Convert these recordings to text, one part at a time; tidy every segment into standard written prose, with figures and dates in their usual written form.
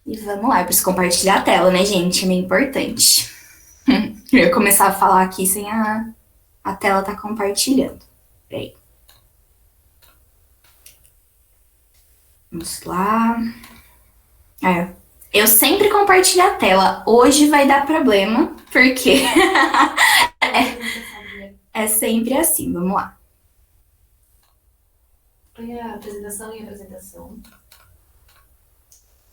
E vamos lá, eu preciso compartilhar a tela, né, gente? É meio importante. Eu ia começar a falar aqui sem a tela tá compartilhando. Peraí. Vamos lá. Eu sempre compartilho a tela. Hoje vai dar problema, porque é sempre assim. Vamos lá. Põe a apresentação e a apresentação.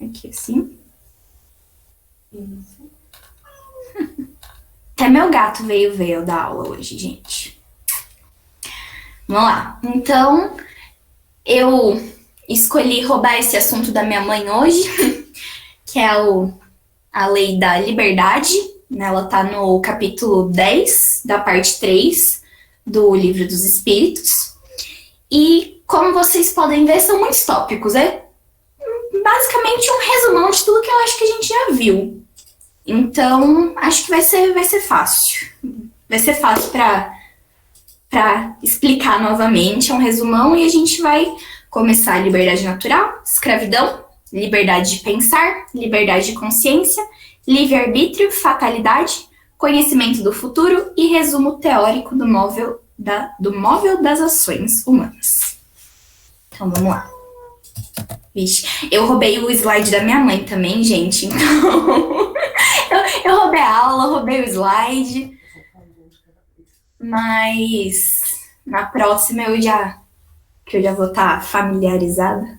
Aqui assim. Isso. Até meu gato veio da aula hoje, gente. Vamos lá. Então, eu escolhi roubar esse assunto da minha mãe hoje, que é a lei da liberdade. Ela tá no capítulo 10, da parte 3 do Livro dos Espíritos. E, como vocês podem ver, são muitos tópicos. É basicamente um resumão de tudo que eu acho que a gente já viu. Então, acho que vai ser fácil. Vai ser fácil para explicar novamente. É um resumão e a gente vai começar a liberdade natural, escravidão, liberdade de pensar, liberdade de consciência, livre-arbítrio, fatalidade, conhecimento do futuro e resumo teórico do móvel das ações humanas. Então, vamos lá. Vixe, eu roubei o slide da minha mãe também, gente. Então, eu roubei a aula, roubei o slide. Mas na próxima que eu já vou estar familiarizada,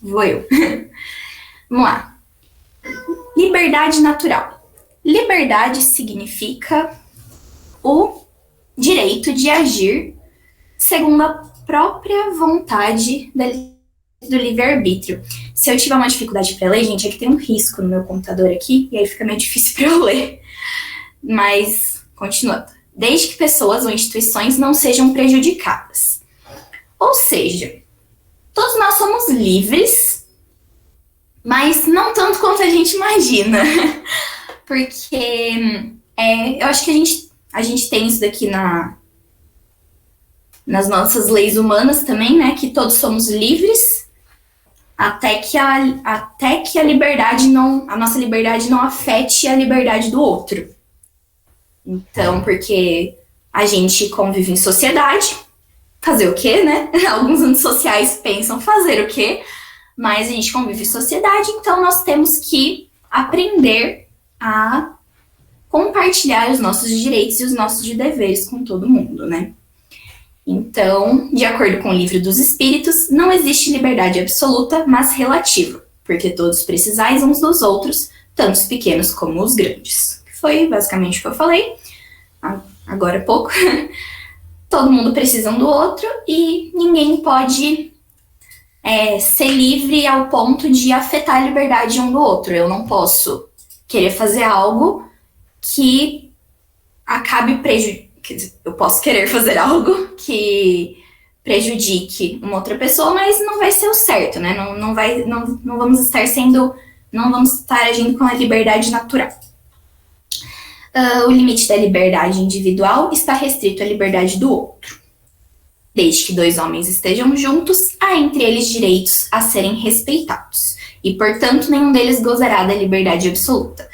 vou eu. Vamos lá. Liberdade natural. Liberdade significa o direito de agir segundo a própria vontade do livre-arbítrio. Se eu tiver uma dificuldade para ler, gente, é que tem um risco no meu computador aqui, e aí fica meio difícil para eu ler. Mas, continuando. Desde que pessoas ou instituições não sejam prejudicadas. Ou seja, todos nós somos livres, mas não tanto quanto a gente imagina. Porque eu acho que a gente tem isso daqui nas nossas leis humanas também, né? Que todos somos livres, até que a liberdade a nossa liberdade não afete a liberdade do outro. Então, porque a gente convive em sociedade, fazer o quê, né? Alguns antissociais pensam fazer o quê, mas a gente convive em sociedade, então nós temos que aprender a compartilhar os nossos direitos e os nossos deveres com todo mundo, né? Então, de acordo com o Livro dos Espíritos, não existe liberdade absoluta, mas relativa, porque todos precisais uns dos outros, tanto os pequenos como os grandes. Foi basicamente o que eu falei agora há pouco. Todo mundo precisa um do outro e ninguém pode ser livre ao ponto de afetar a liberdade um do outro. Eu não posso querer fazer algo que acabe prejudicando. Eu posso querer fazer algo que prejudique uma outra pessoa, mas não vai ser o certo, né? Não vamos estar agindo com a liberdade natural. O limite da liberdade individual está restrito à liberdade do outro. Desde que dois homens estejam juntos, há entre eles direitos a serem respeitados, e, portanto, nenhum deles gozará da liberdade absoluta.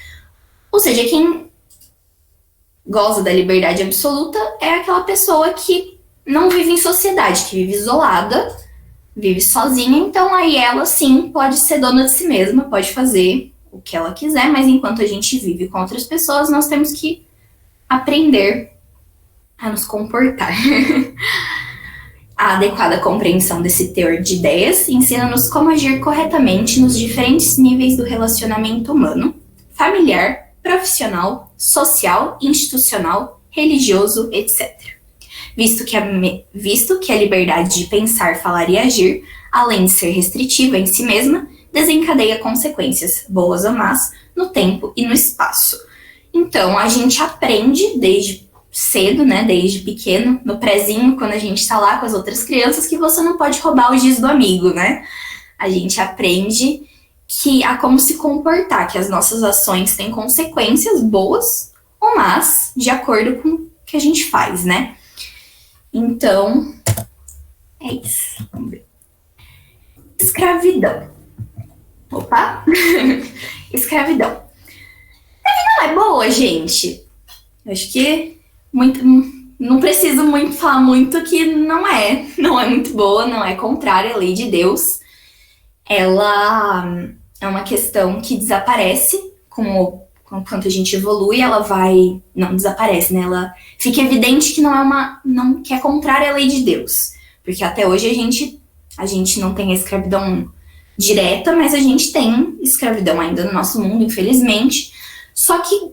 Ou seja, quem goza da liberdade absoluta é aquela pessoa que não vive em sociedade, que vive isolada, vive sozinha, então aí ela sim pode ser dona de si mesma, pode fazer o que ela quiser, mas enquanto a gente vive com outras pessoas, nós temos que aprender a nos comportar. A adequada compreensão desse teor de ideias ensina-nos como agir corretamente nos diferentes níveis do relacionamento humano, familiar, profissional, social, institucional, religioso, etc. Visto que a liberdade de pensar, falar e agir, além de ser restritiva em si mesma, desencadeia consequências, boas ou más, no tempo e no espaço. Então, a gente aprende desde cedo, né, desde pequeno, no prezinho, quando a gente tá lá com as outras crianças, que você não pode roubar o giz do amigo, né? A gente aprende a como se comportar, que as nossas ações têm consequências boas ou más, de acordo com o que a gente faz, né? Então, é isso. Vamos ver. Escravidão. Opa! Escravidão. Não é boa, gente. Acho que não preciso muito falar muito que não é muito boa, não é contrária à lei de Deus. Ela é uma questão que desaparece com quanto a gente evolui, não desaparece, né? Ela fica evidente que que é contrária à lei de Deus. Porque até hoje a gente não tem a escravidão direta, mas a gente tem escravidão ainda no nosso mundo, infelizmente. Só que,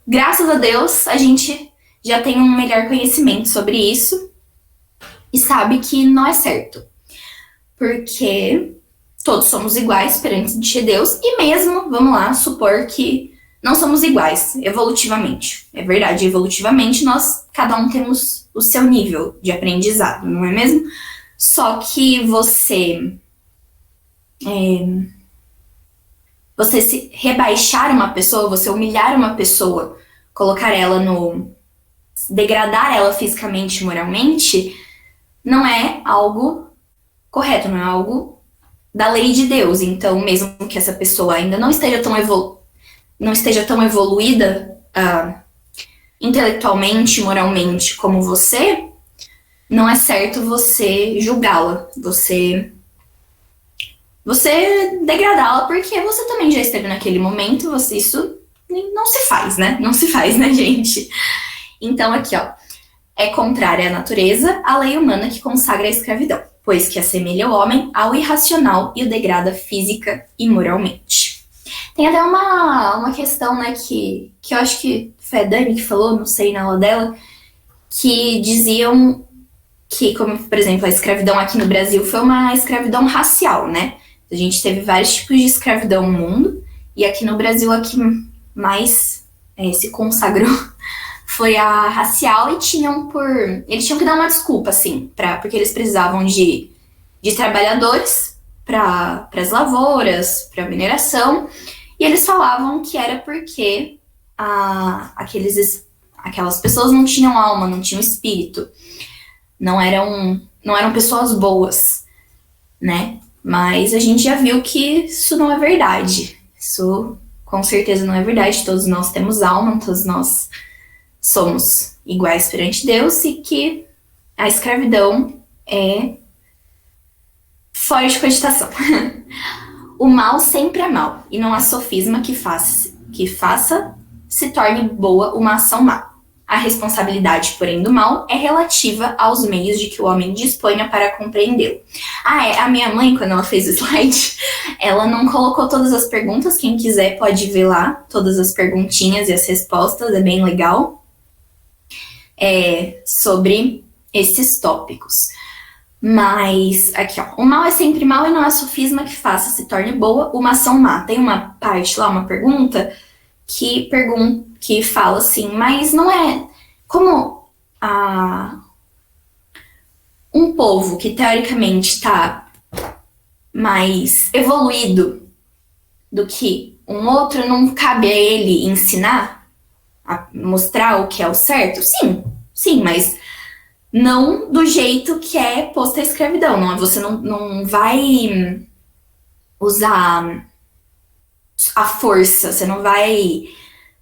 graças a Deus, a gente já tem um melhor conhecimento sobre isso e sabe que não é certo. Porque todos somos iguais perante Deus e mesmo, vamos lá, supor que não somos iguais evolutivamente. É verdade, evolutivamente cada um temos o seu nível de aprendizado, não é mesmo? Só que você se rebaixar uma pessoa, você humilhar uma pessoa, colocar ela degradar ela fisicamente e moralmente, não é algo correto, não é algo da lei de Deus. Então, mesmo que essa pessoa ainda não esteja tão evoluída intelectualmente, moralmente como você, não é certo você julgá-la, você degradá-la, porque você também já esteve naquele momento, isso não se faz, né? Não se faz, né, gente? Então, aqui, ó, é contrária à natureza, a lei humana que consagra a escravidão, pois que assemelha o homem ao irracional e o degrada física e moralmente. Tem até uma questão, né, que eu acho que foi a Dani que falou, não sei, na aula dela, que diziam que, como, por exemplo, a escravidão aqui no Brasil foi uma escravidão racial, né? A gente teve vários tipos de escravidão no mundo, e aqui no Brasil, a que mais se consagrou foi a racial, e eles tinham que dar uma desculpa, assim, porque eles precisavam de trabalhadores para as lavouras, para a mineração, e eles falavam que era porque aquelas pessoas não tinham alma, não tinham espírito, não eram pessoas boas, né? Mas a gente já viu que isso não é verdade. Isso com certeza não é verdade. Todos nós temos alma, todos nós somos iguais perante Deus e que a escravidão é fora de cogitação. O mal sempre é mal, e não há sofisma que faça se torne boa uma ação má. A responsabilidade, porém, do mal é relativa aos meios de que o homem disponha para compreendê-lo. A minha mãe, quando ela fez o slide, ela não colocou todas as perguntas. Quem quiser pode ver lá todas as perguntinhas e as respostas, é bem legal. Sobre esses tópicos. Mas, aqui, ó, o mal é sempre mal e não há sofisma que faça se torne boa uma ação má. Tem uma parte lá, uma pergunta, que fala assim, mas não é como um povo que teoricamente está mais evoluído do que um outro, não cabe a ele ensinar, a mostrar o que é o certo? Sim, mas não do jeito que é posta a escravidão. Não, você não vai usar a força, você não vai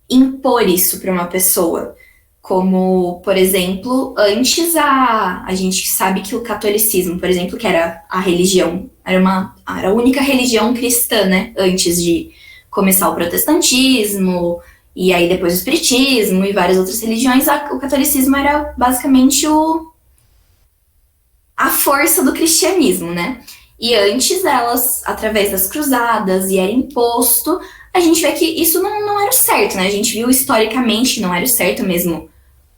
impor isso para uma pessoa. Como, por exemplo, antes a gente sabe que o catolicismo, por exemplo, que era a religião, era a única religião cristã, né? Antes de começar o protestantismo, e aí depois o espiritismo e várias outras religiões, o catolicismo era basicamente a força do cristianismo, né? E antes elas, através das cruzadas, e era imposto, a gente vê que isso não era o certo, né? A gente viu historicamente que não era o certo mesmo.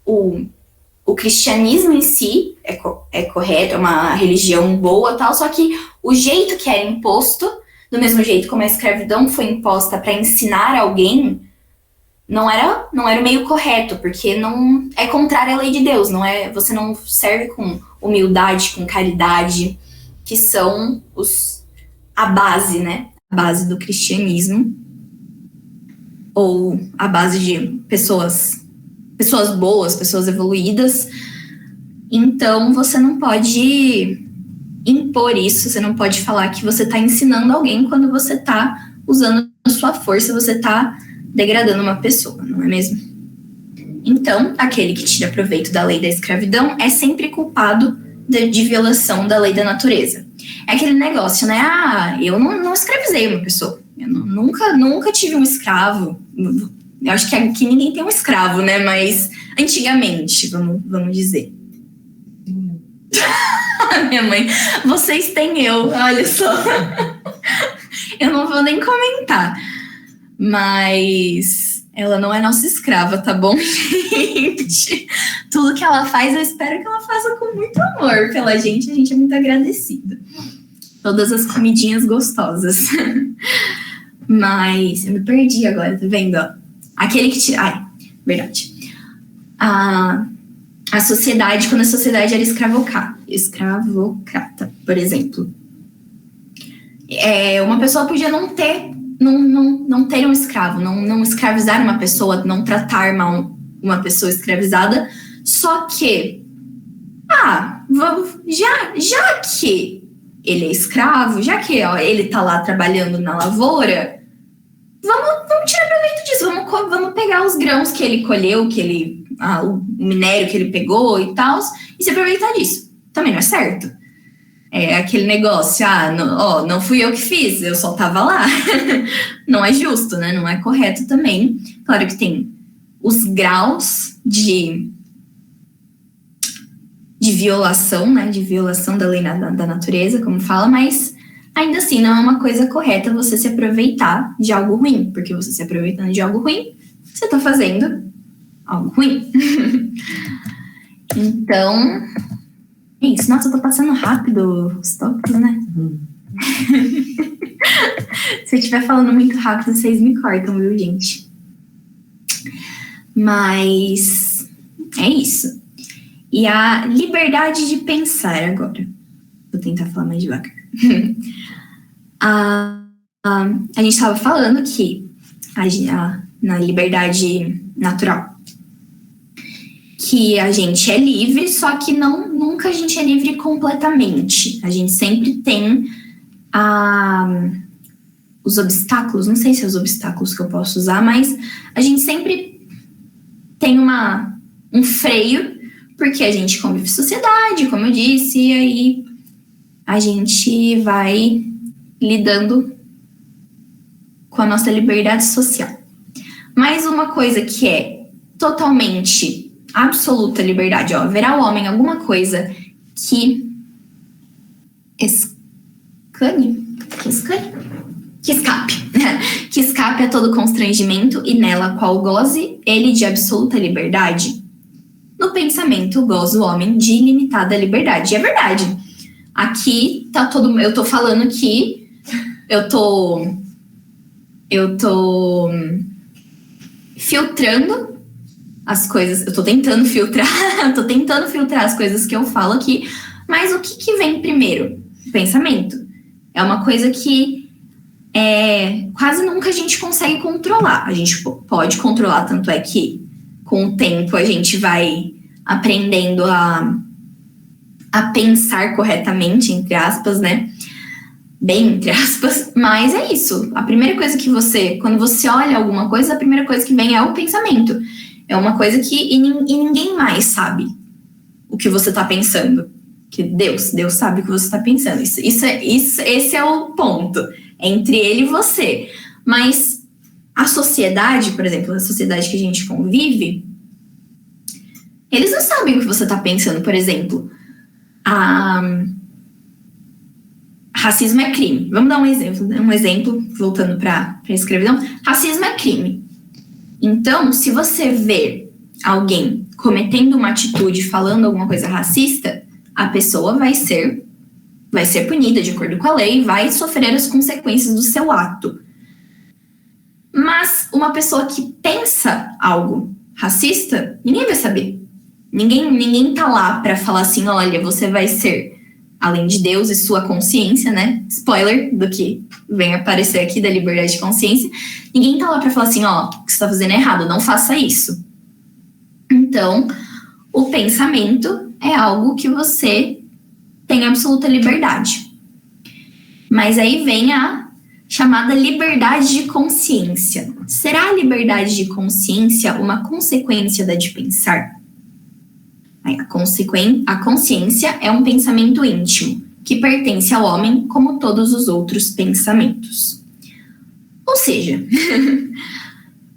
O cristianismo em si é correto, é uma religião boa e tal, só que o jeito que era imposto, do mesmo jeito como a escravidão foi imposta para ensinar alguém, não era o meio correto, porque não é contrário à lei de Deus, você não serve com humildade, com caridade, que são a base, né? A base do cristianismo, ou a base de pessoas boas, pessoas evoluídas. Então, você não pode impor isso, você não pode falar que você está ensinando alguém quando você está usando a sua força, você está degradando uma pessoa, não é mesmo? Então, aquele que tira proveito da lei da escravidão é sempre culpado de violação da lei da natureza. É aquele negócio, né? Eu não escravizei uma pessoa. Eu nunca tive um escravo. Eu acho que aqui ninguém tem um escravo, né? Mas antigamente, vamos dizer. Minha mãe, vocês têm eu, olha só. Eu não vou nem comentar. Mas ela não é nossa escrava, tá bom, gente? Tudo que ela faz, eu espero que ela faça com muito amor pela gente. A gente é muito agradecida. Todas as comidinhas gostosas. Mas eu me perdi agora, tá vendo? Aquele que tira... Ai, verdade. A sociedade, quando a sociedade era escravocrata, por exemplo. Uma pessoa podia não ter um escravo, não escravizar uma pessoa, não tratar mal uma pessoa escravizada, só que já que ele é escravo, já que ele tá lá trabalhando na lavoura, vamos tirar proveito disso, vamos pegar os grãos que ele colheu, o minério que ele pegou e tal, e se aproveitar disso. Também não é certo. É aquele negócio, não fui eu que fiz, eu só tava lá. Não é justo, né? Não é correto também. Claro que tem os graus de violação, né? De violação da lei da natureza, como fala, mas ainda assim não é uma coisa correta você se aproveitar de algo ruim, porque você se aproveitando de algo ruim, você tá fazendo algo ruim. Então... isso, nossa, eu tô passando rápido os tópicos, né? Se eu estiver falando muito rápido, vocês me cortam, viu, gente? Mas é isso. E a liberdade de pensar agora. Vou tentar falar mais devagar. A gente estava falando que na liberdade natural, que a gente é livre, só que nunca a gente é livre completamente. A gente sempre tem os obstáculos, não sei se é os obstáculos que eu posso usar, mas a gente sempre tem um freio, porque a gente convive em sociedade, como eu disse, e aí a gente vai lidando com a nossa liberdade social. Mas uma coisa que é totalmente absoluta liberdade, verá o homem alguma coisa que escape a todo constrangimento e nela qual goze ele de absoluta liberdade. No pensamento goza o homem de ilimitada liberdade. E é verdade. Aqui tá eu tô falando que eu tô filtrando as coisas, eu tô tentando filtrar as coisas que eu falo aqui, mas o que vem primeiro? O pensamento. É uma coisa que quase nunca a gente consegue controlar. A gente pode controlar, tanto é que com o tempo a gente vai aprendendo a pensar corretamente, entre aspas, né? Bem, entre aspas, mas é isso. A primeira coisa quando você olha alguma coisa, a primeira coisa que vem é o pensamento. É uma coisa que ninguém mais sabe o que você está pensando. Que Deus sabe o que você está pensando. Esse é o ponto. É entre ele e você. Mas a sociedade, por exemplo, a sociedade que a gente convive, eles não sabem o que você está pensando. Por exemplo, racismo é crime. Vamos dar um exemplo, voltando para a escravidão. Racismo é crime. Então, se você ver alguém cometendo uma atitude, falando alguma coisa racista, a pessoa vai ser punida de acordo com a lei, vai sofrer as consequências do seu ato. Mas uma pessoa que pensa algo racista, ninguém vai saber. Ninguém tá lá para falar assim, olha, você vai ser, além de Deus e sua consciência, né? Spoiler do que vem aparecer aqui da liberdade de consciência. Ninguém tá lá para falar assim, o que você tá fazendo é errado, não faça isso. Então, o pensamento é algo que você tem absoluta liberdade. Mas aí vem a chamada liberdade de consciência. Será a liberdade de consciência uma consequência da de pensar? A consciência é um pensamento íntimo, que pertence ao homem como todos os outros pensamentos. Ou seja,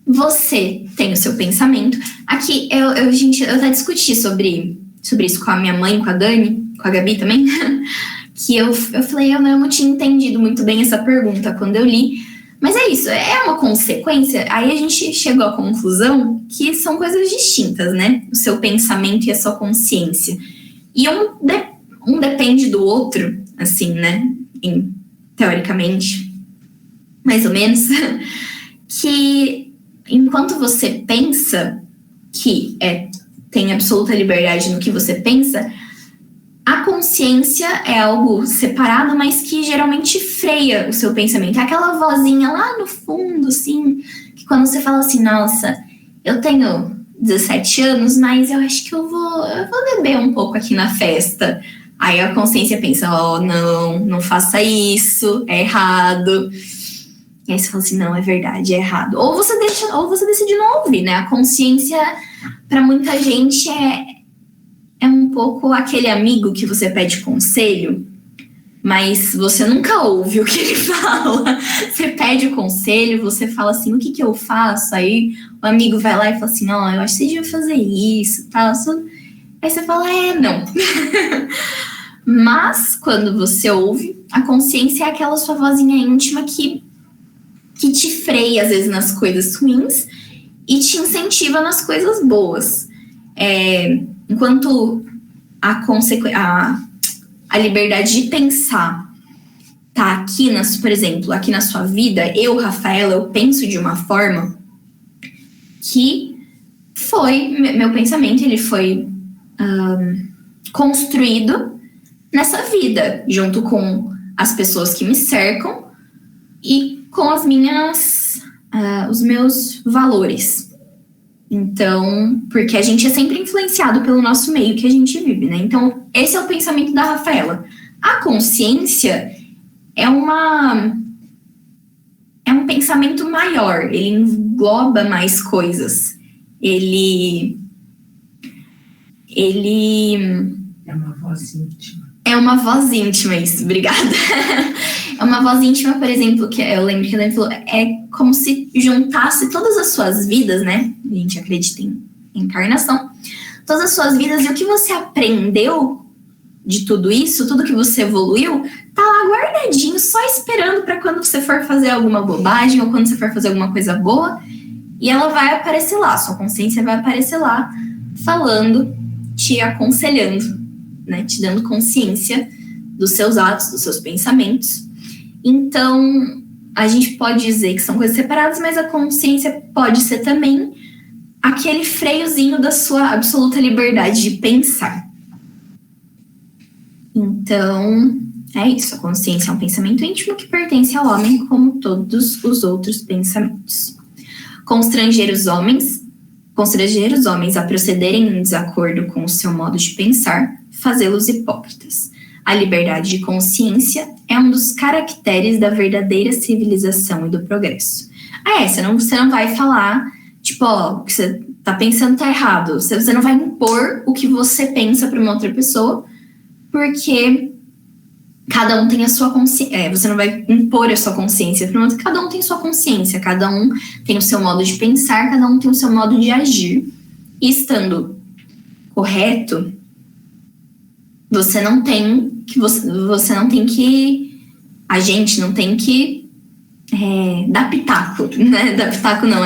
você tem o seu pensamento. Aqui, eu até discuti sobre isso com a minha mãe, com a Dani, com a Gabi também, que eu falei, eu não tinha entendido muito bem essa pergunta quando eu li. Mas é isso, é uma consequência. Aí a gente chegou à conclusão que são coisas distintas, né? O seu pensamento e a sua consciência. E um depende do outro, assim, né? Teoricamente, mais ou menos. Que enquanto você pensa que tem absoluta liberdade no que você pensa, a consciência é algo separado, mas que geralmente freia o seu pensamento. É aquela vozinha lá no fundo, assim, que quando você fala assim, nossa, eu tenho 17 anos, mas eu acho que eu vou beber um pouco aqui na festa. Aí a consciência pensa, não faça isso, é errado. E aí você fala assim, não, é verdade, é errado. Ou você decide não ouvir, né? A consciência, para muita gente, é um pouco aquele amigo que você pede conselho, mas você nunca ouve o que ele fala. Você pede o conselho, você fala assim, o que eu faço? Aí o amigo vai lá e fala assim, eu acho que você devia fazer isso, tal. Aí você fala, não. Mas, quando você ouve, a consciência é aquela sua vozinha íntima que te freia, às vezes, nas coisas ruins e te incentiva nas coisas boas. Enquanto a liberdade de pensar tá aqui, por exemplo, aqui na sua vida, eu, Rafaela, eu penso de uma forma que meu pensamento, ele foi construído nessa vida, junto com as pessoas que me cercam e com os meus valores. Então, porque a gente é sempre influenciado pelo nosso meio que a gente vive, né? Então, esse é o pensamento da Rafaela. A consciência é um pensamento maior, ele engloba mais coisas. Ele é uma voz íntima. É uma voz íntima, isso, obrigada. É uma voz íntima, por exemplo, que eu lembro que ela falou, é como se juntasse todas as suas vidas, né? A gente acredita em encarnação. Todas as suas vidas e o que você aprendeu de tudo isso, tudo que você evoluiu, tá lá guardadinho, só esperando para quando você for fazer alguma bobagem ou quando você for fazer alguma coisa boa, e ela vai aparecer lá, sua consciência vai aparecer lá, falando, te aconselhando, né, te dando consciência dos seus atos, dos seus pensamentos. Então, a gente pode dizer que são coisas separadas, mas a consciência pode ser também aquele freiozinho da sua absoluta liberdade de pensar. Então, é isso. A consciência é um pensamento íntimo que pertence ao homem, como todos os outros pensamentos. Constranger os homens a procederem em desacordo com o seu modo de pensar, fazê-los hipócritas. A liberdade de consciência é um dos caracteres da verdadeira civilização e do progresso. Você não vai falar, tipo, o que você tá pensando tá errado. Você não vai impor o que você pensa para uma outra pessoa, porque cada um tem a sua consciência. Você não vai impor a sua consciência para uma outra. Cada um tem sua consciência, cada um tem o seu modo de pensar, cada um tem o seu modo de agir. E estando correto, você não tem que a gente não tem que dar pitaco, né? Dar pitaco não,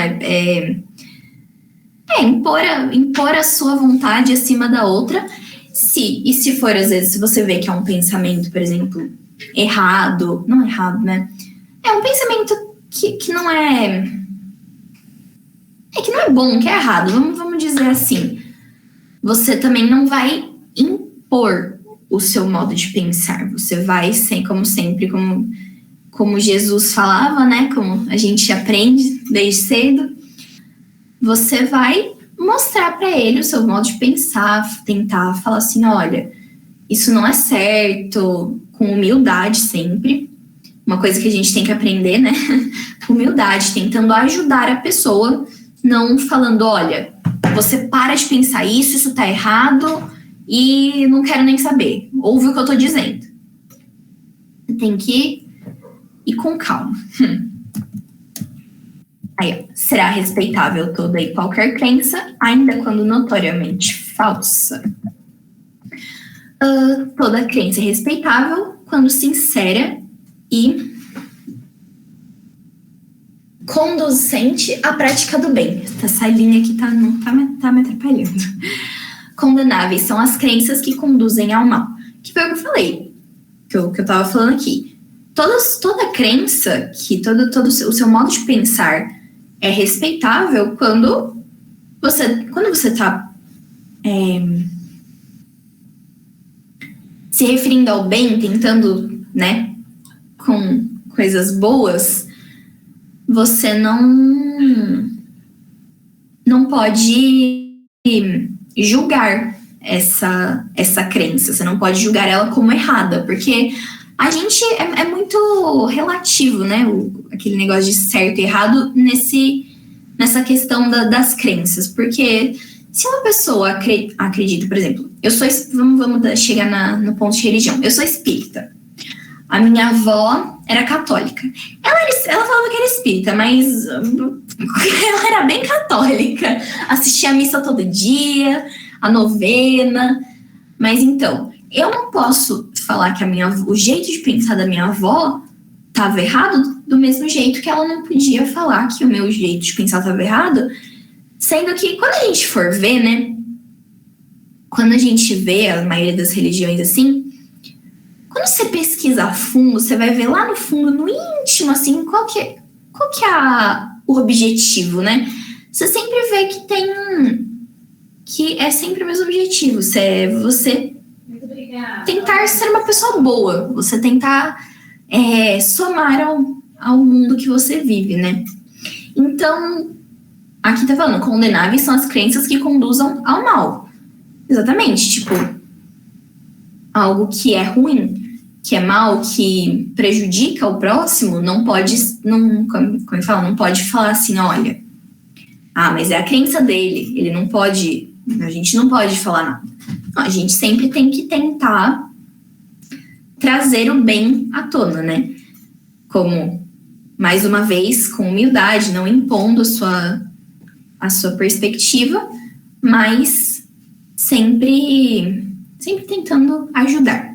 impor a sua vontade acima da outra. Se for, às vezes, se você vê que é um pensamento, por exemplo, errado, não errado, né? É um pensamento que não é... que não é bom, que é errado, vamos dizer assim. Você também não vai impor o seu modo de pensar. Você vai, como sempre, como Jesus falava, né? Como a gente aprende desde cedo, você vai mostrar para ele o seu modo de pensar, tentar falar assim, olha, isso não é certo, com humildade sempre, uma coisa que a gente tem que aprender, né? Humildade, tentando ajudar a pessoa, não falando, olha, você para de pensar isso tá errado e não quero nem saber. Ouve o que eu tô dizendo. Tem que ir com calma. Aí, ó, será respeitável toda e qualquer crença, ainda quando notoriamente falsa. Toda crença é respeitável quando sincera e conducente à prática do bem. Essa linha aqui tá me atrapalhando. Condenáveis são as crenças que conduzem ao mal. Que foi o que eu falei, que eu tava falando aqui. Toda crença, que todo o seu modo de pensar é respeitável quando você tá se referindo ao bem, tentando, né, com coisas boas, você não pode julgar essa crença, você não pode julgar ela como errada, porque a gente é muito relativo, né, aquele negócio de certo e errado nessa questão das crenças, porque se uma pessoa acredita, por exemplo, vamos chegar no ponto de religião, eu sou espírita. A minha avó era católica. Ela falava que era espírita, mas ela era bem católica. Assistia a missa todo dia, a novena. Mas então, eu não posso falar que o jeito de pensar da minha avó estava errado do mesmo jeito que ela não podia falar que o meu jeito de pensar estava errado. Sendo que, quando a gente for ver, né? Quando a gente vê a maioria das religiões assim, quando você pesquisa a fundo, você vai ver lá no fundo, no íntimo, assim, qual que é o objetivo, né? Você sempre vê que é sempre o mesmo objetivo. Você tentar ser uma pessoa boa, você tentar somar ao mundo que você vive, né? Então, aqui tá falando, condenáveis são as crenças que conduzam ao mal. Exatamente, tipo, algo que é ruim, que é mal, que prejudica o próximo, não pode falar assim, olha, mas é a crença dele, a gente não pode falar nada. Não, a gente sempre tem que tentar trazer o bem à tona, né? Como, mais uma vez, com humildade, não impondo a sua perspectiva, mas sempre tentando ajudar.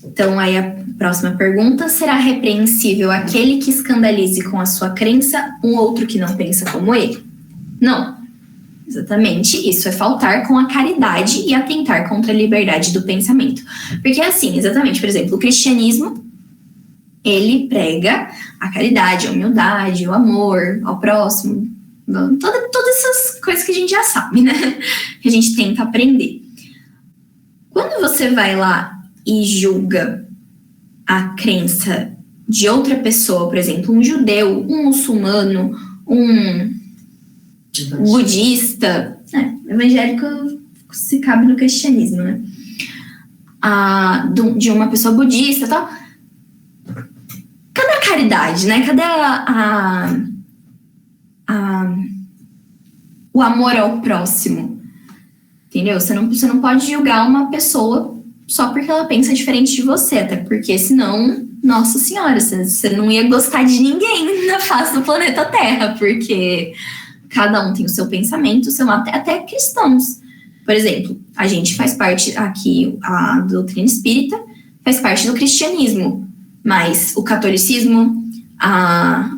Então, aí a próxima pergunta: será repreensível aquele que escandalize com a sua crença um outro que não pensa como ele? Não. Exatamente, isso é faltar com a caridade e atentar contra a liberdade do pensamento. Porque assim, exatamente, por exemplo, o cristianismo, ele prega a caridade, a humildade, o amor ao próximo, todas essas coisas que a gente já sabe, né? Que a gente tenta aprender. Quando você vai lá e julga a crença de outra pessoa, por exemplo, um judeu, um muçulmano, um budista, evangélico se cabe no cristianismo, né? De uma pessoa budista e tal. Cadê a caridade, né? Cadê o amor ao próximo? Entendeu? Você não pode julgar uma pessoa só porque ela pensa diferente de você, até porque senão, nossa senhora, você não ia gostar de ninguém na face do planeta Terra, porque cada um tem o seu pensamento, até cristãos. Por exemplo, a gente faz parte aqui, a doutrina espírita faz parte do cristianismo, mas o catolicismo,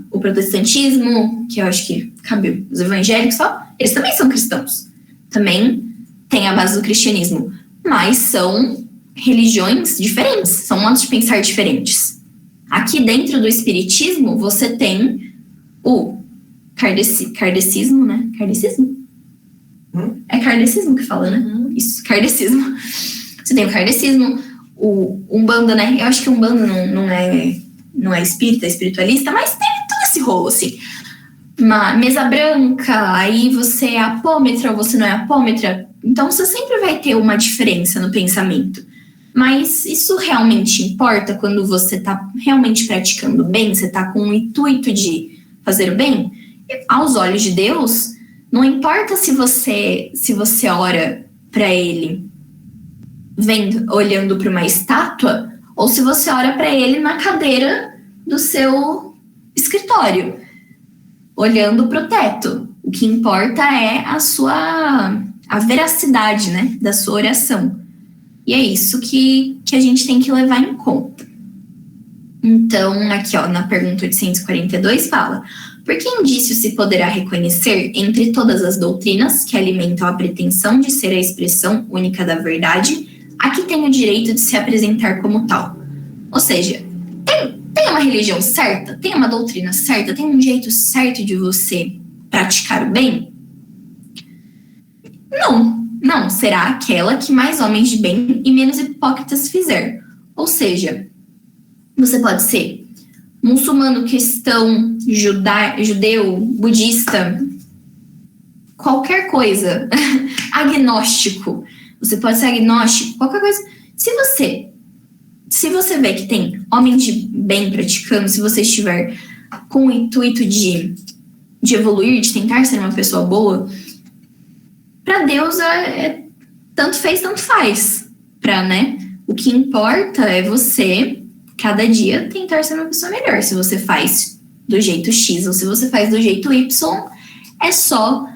o protestantismo, que eu acho que cabe os evangélicos só, eles também são cristãos. Também têm a base do cristianismo, mas são religiões diferentes, são modos de pensar diferentes. Aqui dentro do espiritismo, você tem o kardecismo, né? Kardecismo? É kardecismo que fala, né? Isso, kardecismo. Você tem o kardecismo, o Umbanda, né? Eu acho que o Umbanda não é espírita, é espiritualista, mas tem todo esse rolo, assim. Uma mesa branca, aí você é apômetra ou você não é apômetra. Então, você sempre vai ter uma diferença no pensamento. Mas isso realmente importa quando você está realmente praticando bem? Você está com o intuito de fazer o bem? Aos olhos de Deus, não importa se você ora para Ele olhando para uma estátua, ou se você ora para Ele na cadeira do seu escritório, olhando para o teto. O que importa é a veracidade, né, da sua oração. E é isso que a gente tem que levar em conta. Então, aqui ó, na pergunta 842 fala: por que indício se poderá reconhecer entre todas as doutrinas que alimentam a pretensão de ser a expressão única da verdade, a que tem o direito de se apresentar como tal? Ou seja, tem uma religião certa? Tem uma doutrina certa? Tem um jeito certo de você praticar o bem? Não, será aquela que mais homens de bem e menos hipócritas fizer. Ou seja, você pode ser muçulmano, cristão, judeu, budista, qualquer coisa, agnóstico. Você pode ser agnóstico, qualquer coisa. Se você vê que tem homens de bem praticando, se você estiver com o intuito de evoluir, de tentar ser uma pessoa boa, para Deus tanto fez, tanto faz. Né? O que importa é você, cada dia, tentar ser uma pessoa melhor. Se você faz do jeito X ou se você faz do jeito Y, é só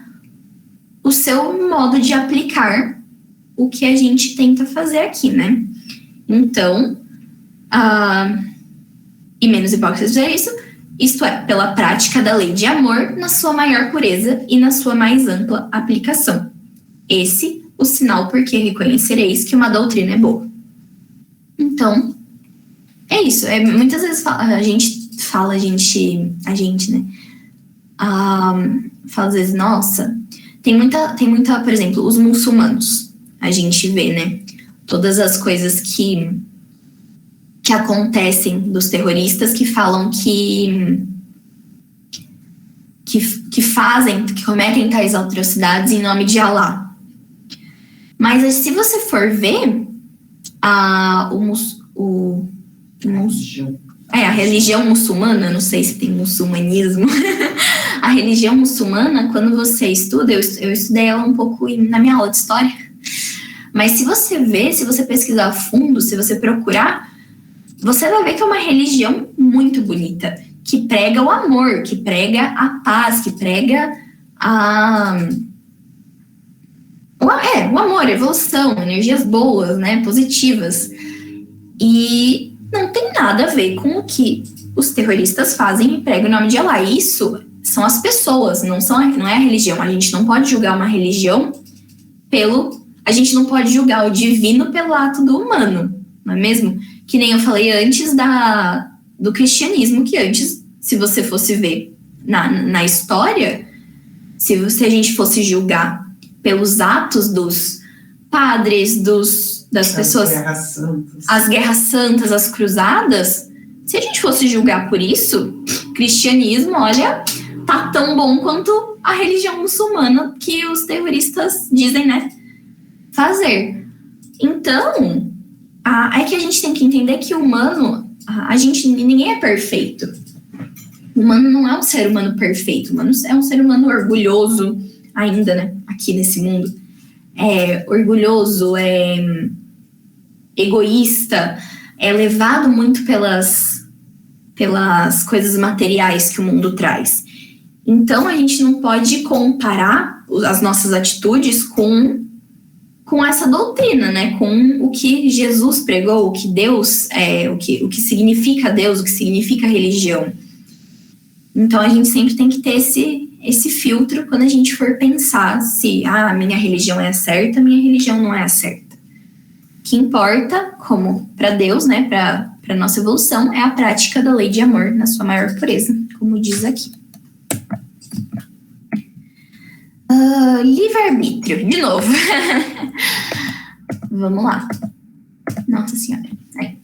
o seu modo de aplicar o que a gente tenta fazer aqui, né? Então, e menos hipócritas é isso, isto é, pela prática da lei de amor na sua maior pureza e na sua mais ampla aplicação. Esse o sinal por que reconhecereis que uma doutrina é boa. Então, é isso. Muitas vezes a gente, né? Fala às vezes, nossa, tem muita, por exemplo, os muçulmanos. A gente vê, né? Todas as coisas que acontecem dos terroristas que falam que cometem tais atrocidades em nome de Alá. Mas se você for ver a religião muçulmana, não sei se tem muçulmanismo, a religião muçulmana, quando você estuda, eu estudei ela um pouco na minha aula de história, mas se você pesquisar a fundo, se você procurar, você vai ver que é uma religião muito bonita, que prega o amor, que prega a paz, que prega o amor, a evolução, energias boas, né, positivas. E não tem nada a ver com o que os terroristas fazem e pregam o nome de Allah. Isso são as pessoas, não é a religião. A gente não pode julgar uma religião a gente não pode julgar o divino pelo ato do humano, não é mesmo? Que nem eu falei antes do cristianismo, que antes, se você fosse ver na história, se a gente fosse julgar pelos atos dos padres, das pessoas, as guerras santas, as cruzadas, se a gente fosse julgar por isso, cristianismo, olha, tá tão bom quanto a religião muçulmana que os terroristas dizem, né, fazer. Então, é que a gente tem que entender que o humano, ninguém é perfeito. O humano não é um ser humano perfeito, o humano é um ser humano orgulhoso ainda, né, aqui nesse mundo. É orgulhoso, é egoísta, é levado muito pelas coisas materiais que o mundo traz. Então, a gente não pode comparar as nossas atitudes com essa doutrina, né? Com o que Jesus pregou, o que Deus é, o que significa Deus, o que significa religião. Então, a gente sempre tem que ter esse filtro quando a gente for pensar se a minha religião é a certa, a minha religião não é a certa. O que importa, como para Deus, né, para nossa evolução, é a prática da lei de amor na sua maior pureza, como diz aqui. Livre-arbítrio, de novo. Vamos lá. Nossa Senhora. Aí.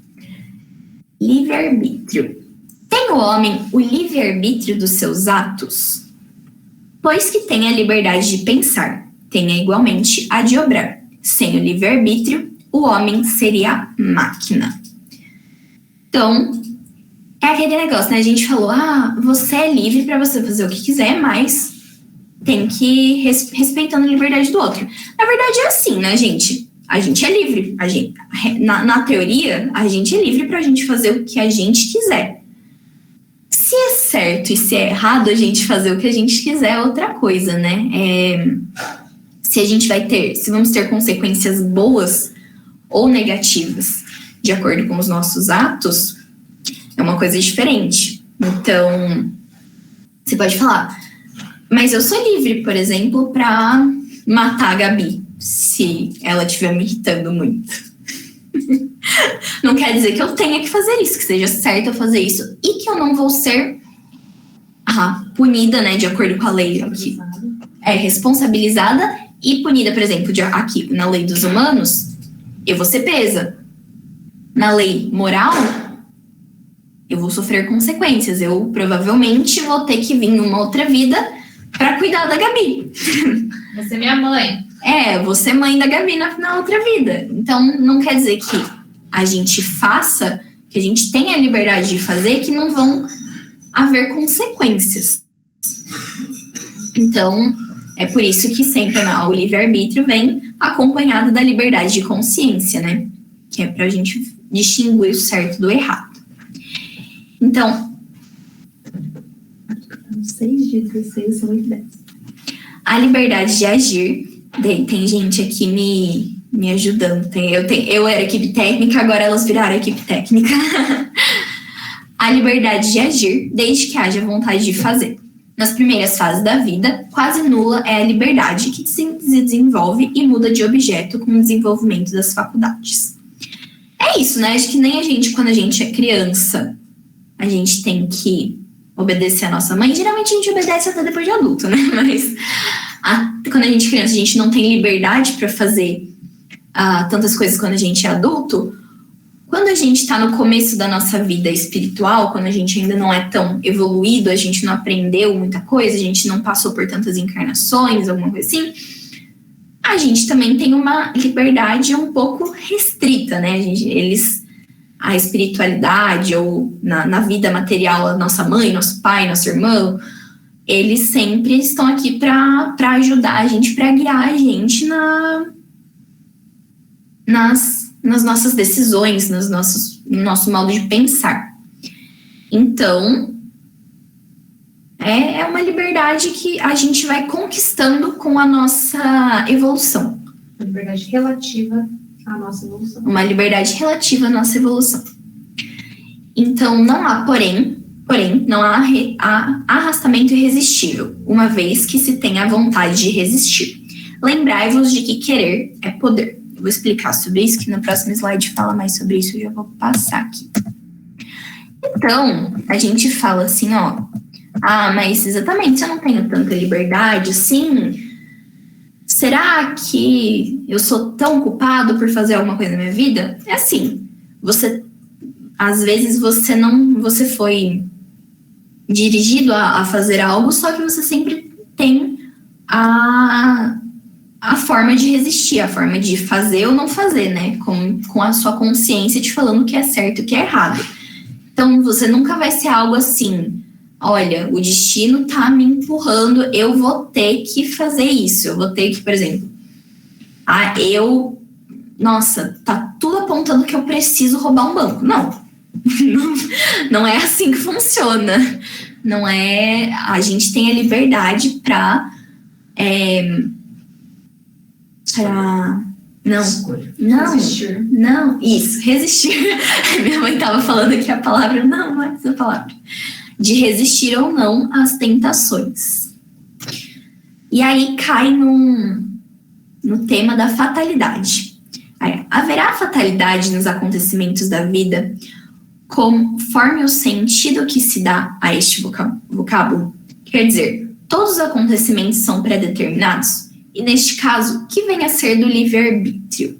Livre-arbítrio. Tem o homem o livre-arbítrio dos seus atos? Pois que tem a liberdade de pensar, tenha igualmente a de obrar. Sem o livre-arbítrio, o homem seria máquina. Então, é aquele negócio, né? A gente falou, você é livre para você fazer o que quiser, mas tem que respeitando a liberdade do outro. Na verdade é assim, né, gente? A gente é livre. Na teoria, a gente é livre pra gente fazer o que a gente quiser. Se é certo e se é errado a gente fazer o que a gente quiser é outra coisa, né? Se vamos ter consequências boas ou negativas de acordo com os nossos atos, é uma coisa diferente. Então, você pode falar, mas eu sou livre, por exemplo, pra matar a Gabi, se ela estiver me irritando muito. Não quer dizer que eu tenha que fazer isso, que seja certo eu fazer isso e que eu não vou ser punida, né, de acordo com a lei aqui. Responsabilizada e punida, por exemplo, aqui na lei dos humanos, eu vou ser presa. Na lei moral, eu vou sofrer consequências. Eu provavelmente vou ter que vir numa outra vida para cuidar da Gabi. Você é minha mãe. Vou ser mãe da Gabi na outra vida. Então, não quer dizer que a gente faça, que a gente tenha a liberdade de fazer, que não vão haver consequências. Então, é por isso que sempre o livre-arbítrio vem acompanhado da liberdade de consciência, né? Que é pra gente distinguir o certo do errado. Então, 6 de 16 são 10. A liberdade de agir, tem gente aqui me ajudando. Eu era equipe técnica, agora elas viraram equipe técnica. A liberdade de agir, desde que haja vontade de fazer. Nas primeiras fases da vida, quase nula é a liberdade que se desenvolve e muda de objeto com o desenvolvimento das faculdades. É isso, né? Acho que nem a gente, quando a gente é criança, a gente tem que obedecer a nossa mãe. Geralmente a gente obedece até depois de adulto, né? Mas quando a gente é criança, a gente não tem liberdade para fazer tantas coisas quando a gente é adulto. Quando a gente está no começo da nossa vida espiritual, quando a gente ainda não é tão evoluído, a gente não aprendeu muita coisa, a gente não passou por tantas encarnações, alguma coisa assim, a gente também tem uma liberdade um pouco restrita, né? A espiritualidade ou na vida material, a nossa mãe, nosso pai, nosso irmão, eles sempre estão aqui para ajudar a gente, para guiar a gente nas nossas decisões, no nosso modo de pensar. Então, é uma liberdade que a gente vai conquistando com a nossa evolução. Uma liberdade relativa à nossa evolução. Uma liberdade relativa à nossa evolução. Então, não há, porém, não há arrastamento irresistível, uma vez que se tem a vontade de resistir. Lembrai-vos de que querer é poder. Eu vou explicar sobre isso, que no próximo slide fala mais sobre isso, eu já vou passar aqui. Então, a gente fala assim, mas exatamente, se eu não tenho tanta liberdade assim, será que eu sou tão culpado por fazer alguma coisa na minha vida? É assim, às vezes você foi dirigido a fazer algo, só que você sempre tem a forma de resistir, a forma de fazer ou não fazer, né? Com a sua consciência te falando o que é certo e o que é errado. Então, você nunca vai ser algo assim, olha, o destino tá me empurrando, eu vou ter que fazer isso. Eu vou ter que, por exemplo, tá tudo apontando que eu preciso roubar um banco. Não é assim que funciona. Não é... A gente tem a liberdade para resistir. Minha mãe tava falando aqui a palavra, não é essa palavra. De resistir ou não às tentações. E aí cai no tema da fatalidade. Haverá fatalidade nos acontecimentos da vida conforme o sentido que se dá a este vocábulo? Quer dizer, todos os acontecimentos são pré-determinados? E neste caso, que vem a ser do livre-arbítrio?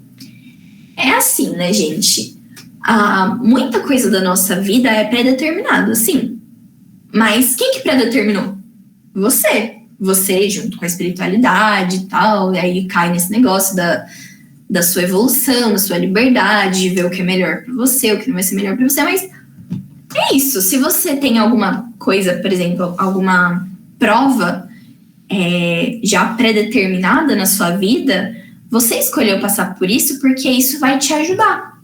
É assim, né, gente? Muita coisa da nossa vida é pré-determinado, sim. Mas quem que pré-determinou? Você junto com a espiritualidade e tal, e aí cai nesse negócio da sua evolução, da sua liberdade, de ver o que é melhor para você, o que não vai ser melhor para você, mas é isso. Se você tem alguma coisa, por exemplo, alguma prova já pré-determinada na sua vida, você escolheu passar por isso porque isso vai te ajudar,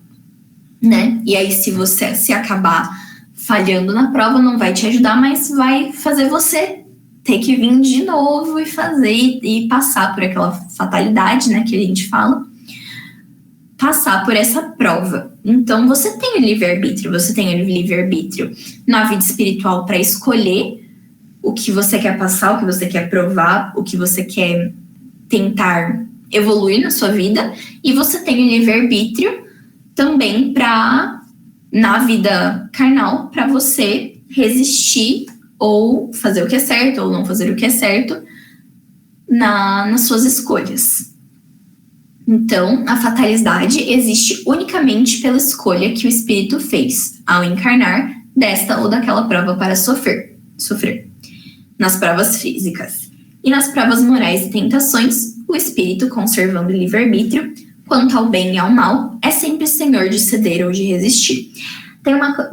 né? E aí, se você se acabar falhando na prova, não vai te ajudar, mas vai fazer você ter que vir de novo e fazer e passar por aquela fatalidade, né, que a gente fala, passar por essa prova. Então, você tem o livre-arbítrio, na vida espiritual para escolher o que você quer passar, o que você quer provar, o que você quer tentar evoluir na sua vida, e você tem o livre-arbítrio também para, na vida carnal, para você resistir ou fazer o que é certo, ou não fazer o que é certo nas suas escolhas. Então, a fatalidade existe unicamente pela escolha que o espírito fez ao encarnar desta ou daquela prova para sofrer. Nas provas físicas. E nas provas morais e tentações, o espírito, conservando o livre-arbítrio, quanto ao bem e ao mal, é sempre senhor de ceder ou de resistir.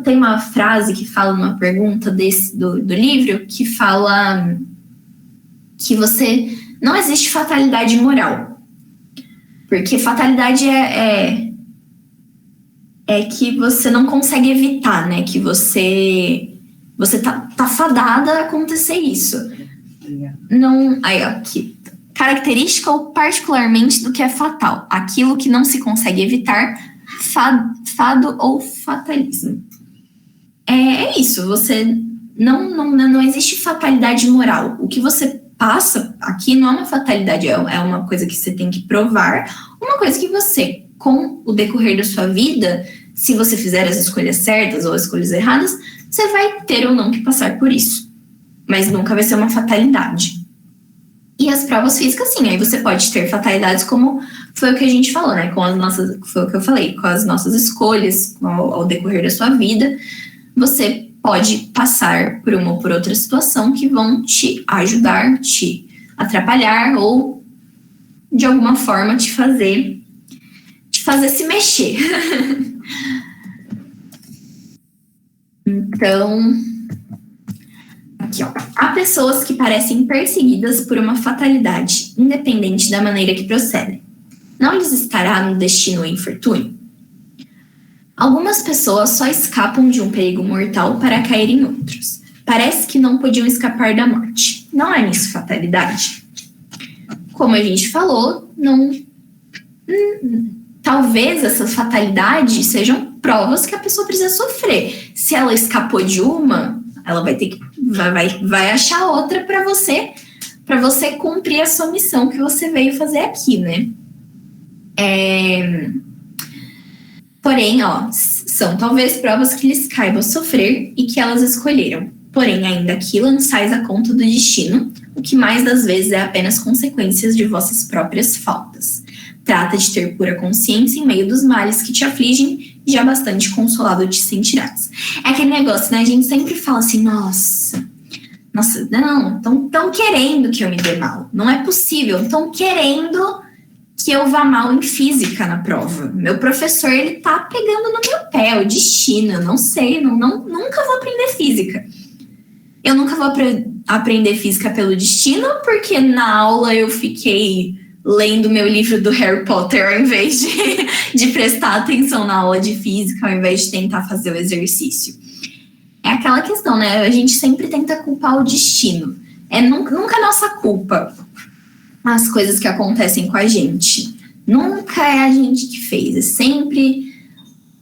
Tem uma frase que fala numa pergunta do livro, que fala que não existe fatalidade moral. Porque fatalidade é que você não consegue evitar, né? Que você tá fadada a acontecer isso. Não, aí, aqui. Característica ou particularmente do que é fatal. Aquilo que não se consegue evitar, fado ou fatalismo. É isso, você não existe fatalidade moral. O que você passa aqui não é uma fatalidade, é uma coisa que você tem que provar, uma coisa que você, com o decorrer da sua vida, se você fizer as escolhas certas ou as escolhas erradas, você vai ter ou não que passar por isso. Mas nunca vai ser uma fatalidade. E as provas físicas, sim, aí você pode ter fatalidades, como foi o que a gente falou, né? Foi o que eu falei, com as nossas escolhas ao decorrer da sua vida, você pode passar por uma ou por outra situação que vão te ajudar, te atrapalhar ou de alguma forma te fazer se mexer. Então, aqui, ó. Há pessoas que parecem perseguidas por uma fatalidade, independente da maneira que procedem. Não lhes estará no destino o infortúnio? Algumas pessoas só escapam de um perigo mortal para cair em outros. Parece que não podiam escapar da morte. Não é nisso fatalidade? Como a gente falou, talvez essas fatalidades sejam provas que a pessoa precisa sofrer. Se ela escapou de uma, ela vai ter que vai achar outra para você cumprir a sua missão que você veio fazer aqui, né? Porém, são talvez provas que lhes caiba sofrer e que elas escolheram. Porém, ainda aqui lançais a conta do destino, o que mais das vezes é apenas consequências de vossas próprias faltas. Trata de ter pura consciência em meio dos males que te afligem, e já bastante consolado te sentirás. É aquele negócio, né? A gente sempre fala assim, nossa, não, estão querendo que eu me dê mal. Não é possível, estão querendo que eu vá mal em física na prova. Meu professor, ele tá pegando no meu pé, o destino, eu não sei, nunca vou aprender física. Eu nunca vou aprender física pelo destino, porque na aula eu fiquei lendo meu livro do Harry Potter ao invés de prestar atenção na aula de física, ao invés de tentar fazer o exercício. É aquela questão, né? A gente sempre tenta culpar o destino. Nunca é nossa culpa as coisas que acontecem com a gente. Nunca é a gente que fez. É sempre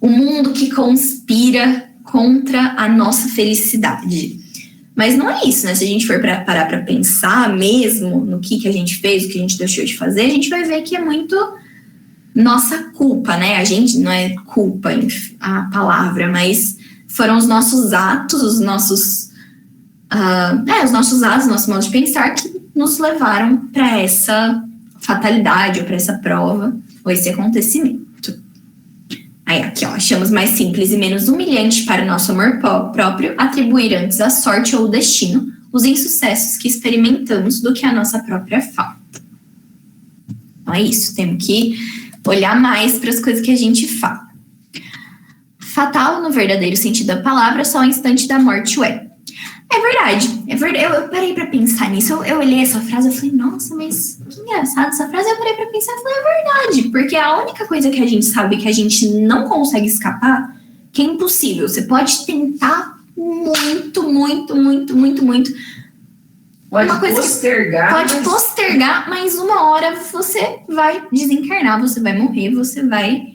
o mundo que conspira contra a nossa felicidade. Mas não é isso, né? Se a gente for parar para pensar mesmo no que a gente fez, o que a gente deixou de fazer, a gente vai ver que é muito nossa culpa, né? A gente não é culpa a palavra, mas foram os nossos atos, os nossos atos, nosso modo de pensar que nos levaram para essa fatalidade, ou para essa prova, ou esse acontecimento. Aí aqui, ó, achamos mais simples e menos humilhante para o nosso amor próprio atribuir antes à sorte ou o destino os insucessos que experimentamos do que a nossa própria falta. Então é isso, temos que olhar mais para as coisas que a gente fala. Fatal, no verdadeiro sentido da palavra, só o instante da morte o é. É verdade, é verdade. Eu parei pra pensar nisso. Eu olhei essa frase e falei, nossa, mas que engraçado essa frase. Eu parei pra pensar e falei, é verdade. Porque a única coisa que a gente sabe que a gente não consegue escapar, que é impossível. Você pode tentar muito. Pode coisa postergar. Pode postergar, mas uma hora você vai desencarnar, você vai morrer, você vai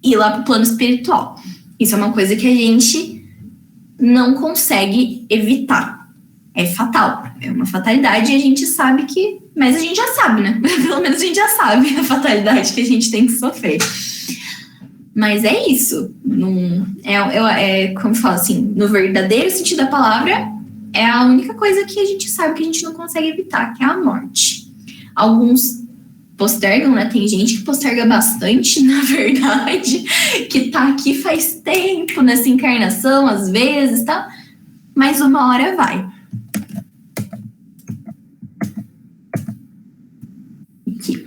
ir lá pro plano espiritual. Isso é uma coisa que a gente não consegue evitar. É fatal. É uma fatalidade e a gente sabe que... Mas a gente já sabe, né? Pelo menos a gente já sabe a fatalidade que a gente tem que sofrer. Mas é isso. Como eu falo assim, no verdadeiro sentido da palavra, é a única coisa que a gente sabe que a gente não consegue evitar, que é a morte. Alguns postergam, né? Tem gente que posterga bastante, na verdade, que tá aqui faz tempo nessa encarnação, às vezes, tá? Mas uma hora vai. Aqui.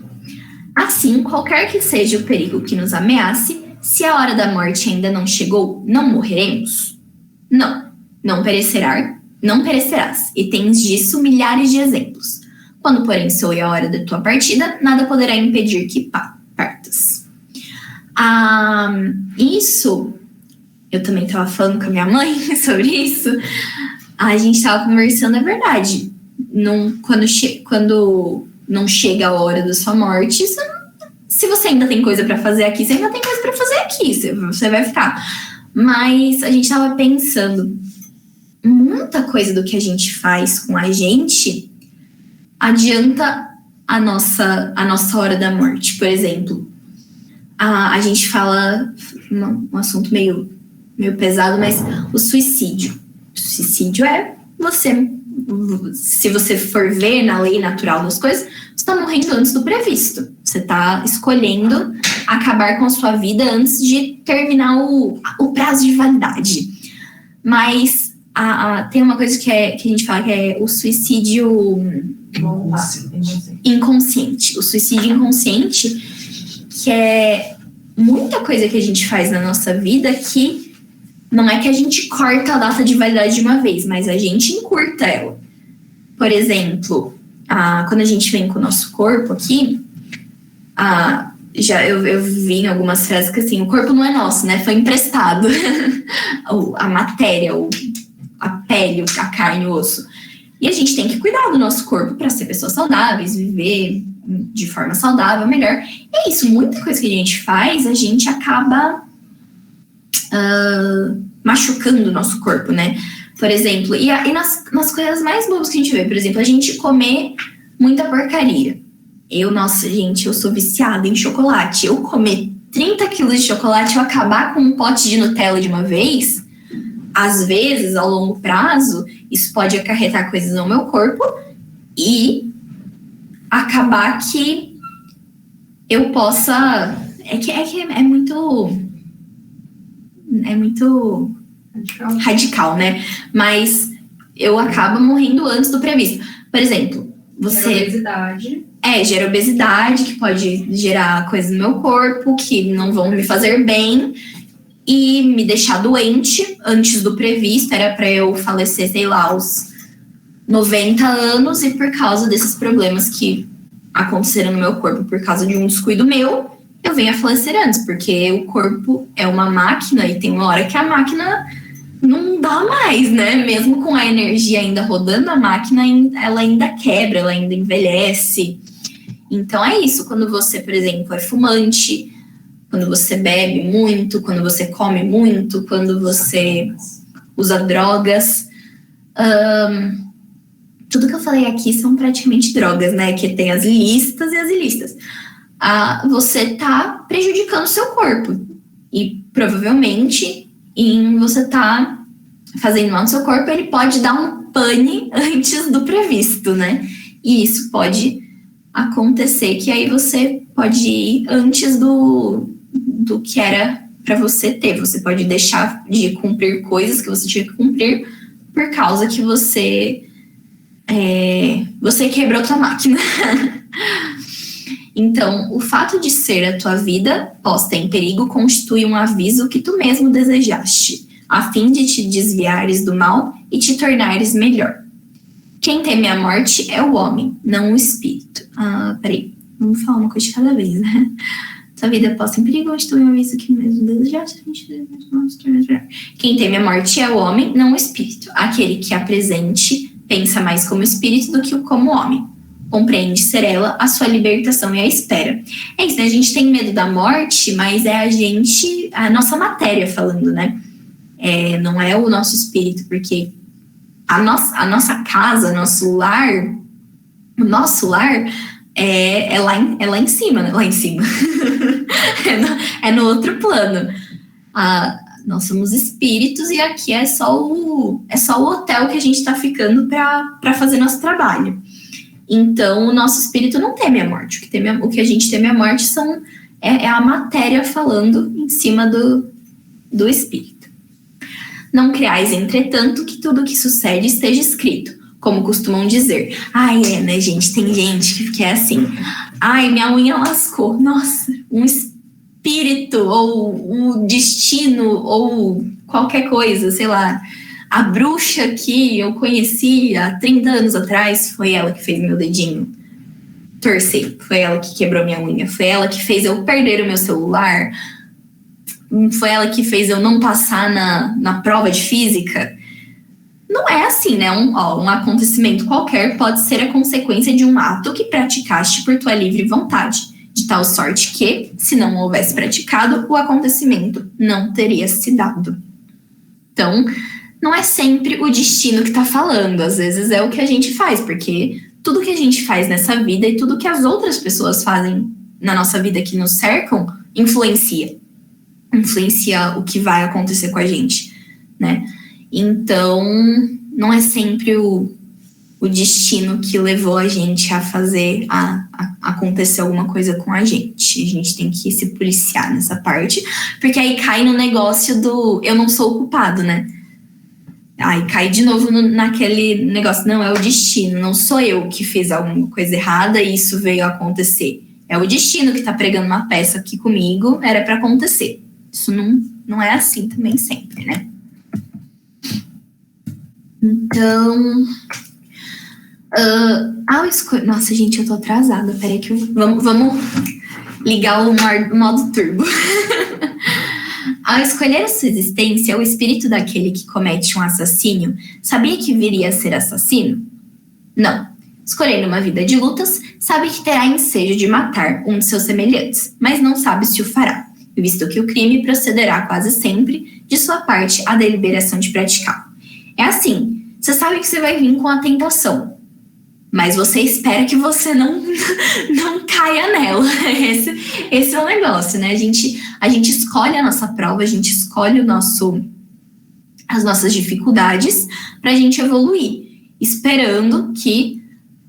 Assim, qualquer que seja o perigo que nos ameace, se a hora da morte ainda não chegou, não morreremos? Não perecerás. E tens disso milhares de exemplos. Quando, porém, soe a hora da tua partida, nada poderá impedir que partas. Isso, eu também estava falando com a minha mãe sobre isso. A gente estava conversando, é verdade. Quando não chega a hora da sua morte, se você ainda tem coisa para fazer aqui, você ainda tem coisa para fazer aqui, você vai ficar. Mas a gente estava pensando, muita coisa do que a gente faz com a gente adianta a nossa hora da morte. Por exemplo, a gente fala um assunto meio pesado, mas o suicídio. O suicídio é você, se você for ver na lei natural das coisas, você está morrendo antes do previsto. Você está escolhendo acabar com a sua vida antes de terminar o prazo de validade. Mas tem uma coisa que a gente fala que é o suicídio inconsciente. O suicídio inconsciente, que é muita coisa que a gente faz na nossa vida que não é que a gente corta a data de validade de uma vez, mas a gente encurta ela. Por exemplo, quando a gente vem com o nosso corpo aqui, eu vi em algumas frases que assim, o corpo não é nosso, né? Foi emprestado. A matéria, a pele, a carne, o osso. E a gente tem que cuidar do nosso corpo para ser pessoas saudáveis, viver de forma saudável, melhor. E é isso, muita coisa que a gente faz, a gente acaba machucando o nosso corpo, né? Por exemplo, e nas coisas mais bobas que a gente vê, por exemplo, a gente comer muita porcaria. Eu sou viciada em chocolate. Eu comer 30 quilos de chocolate, eu acabar com um pote de Nutella de uma vez, às vezes, ao longo prazo, isso pode acarretar coisas no meu corpo e acabar que eu possa... É muito radical, né? Mas eu acabo morrendo antes do previsto. Por exemplo, gera obesidade, que pode gerar coisas no meu corpo que não vão me fazer bem e me deixar doente antes do previsto. Era para eu falecer, sei lá, aos 90 anos, e por causa desses problemas que aconteceram no meu corpo por causa de um descuido meu, eu venho a falecer antes, porque o corpo é uma máquina e tem uma hora que a máquina não dá mais, né? Mesmo com a energia ainda rodando, a máquina ela ainda quebra, ela ainda envelhece. Então é isso, quando você, por exemplo, é fumante, quando você bebe muito, quando você come muito, quando você usa drogas. Tudo que eu falei aqui são praticamente drogas, né? Que tem as ilícitas e as ilícitas. Você tá prejudicando o seu corpo. E provavelmente, você tá fazendo mal no seu corpo, ele pode dar um pane antes do previsto, né? E isso pode acontecer, que aí você pode ir antes do que era para você ter. Você pode deixar de cumprir coisas que você tinha que cumprir por causa que você quebrou sua máquina. Então, o fato de ser a tua vida posta em perigo constitui um aviso que tu mesmo desejaste, a fim de te desviares do mal e te tornares melhor. Quem teme a morte é o homem, não o espírito. Peraí, vamos falar uma coisa de cada vez, né? Tua vida posta em perigo constitui um aviso que mesmo desejaste, a fim de te tornares melhor. Quem teme a morte é o homem, não o espírito. Aquele que a presente pensa mais como espírito do que como homem. Compreende ser ela a sua libertação e a espera. É isso, né? A gente tem medo da morte, mas é a nossa matéria falando, né? Não é o nosso espírito, porque a nossa casa, o nosso lar é lá em cima, né? Lá em cima. é no outro plano. Nós somos espíritos e aqui é só o hotel que a gente está ficando para fazer nosso trabalho. Então, o nosso espírito não teme a morte. O que a gente teme a morte é a matéria falando em cima do espírito. Não criais, entretanto, que tudo o que sucede esteja escrito, como costumam dizer. Né, gente? Tem gente que é assim. Minha unha lascou. Nossa, um espírito, ou um destino, ou qualquer coisa, sei lá. A bruxa que eu conheci há 30 anos atrás, foi ela que fez meu dedinho torcer. Foi ela que quebrou minha unha. Foi ela que fez eu perder o meu celular. Foi ela que fez eu não passar na prova de física. Não é assim, né? Um acontecimento qualquer pode ser a consequência de um ato que praticaste por tua livre vontade, de tal sorte que, se não o houvesse praticado, o acontecimento não teria se dado. Então, não é sempre o destino que tá falando, às vezes é o que a gente faz, porque tudo que a gente faz nessa vida e tudo que as outras pessoas fazem na nossa vida que nos cercam, influencia o que vai acontecer com a gente, né? Então, não é sempre o destino que levou a gente a fazer, a acontecer alguma coisa com a gente. A gente tem que se policiar nessa parte, porque aí cai no negócio do eu não sou o culpado, né? Aí cai de novo naquele negócio, não, é o destino, não sou eu que fiz alguma coisa errada e isso veio a acontecer. É o destino que tá pregando uma peça aqui comigo, era para acontecer. Isso não é assim também sempre, né? Então, nossa, gente, eu tô atrasada, peraí que vamos ligar o modo turbo. Ao escolher a sua existência, o espírito daquele que comete um assassínio sabia que viria a ser assassino? Não. Escolhendo uma vida de lutas, sabe que terá ensejo de matar um de seus semelhantes, mas não sabe se o fará, visto que o crime procederá quase sempre de sua parte à deliberação de praticá-lo. É assim, você sabe que você vai vir com a tentação, mas você espera que você não caia nela. Esse é o negócio, né? A gente escolhe a nossa prova, a gente escolhe as nossas dificuldades para a gente evoluir, esperando que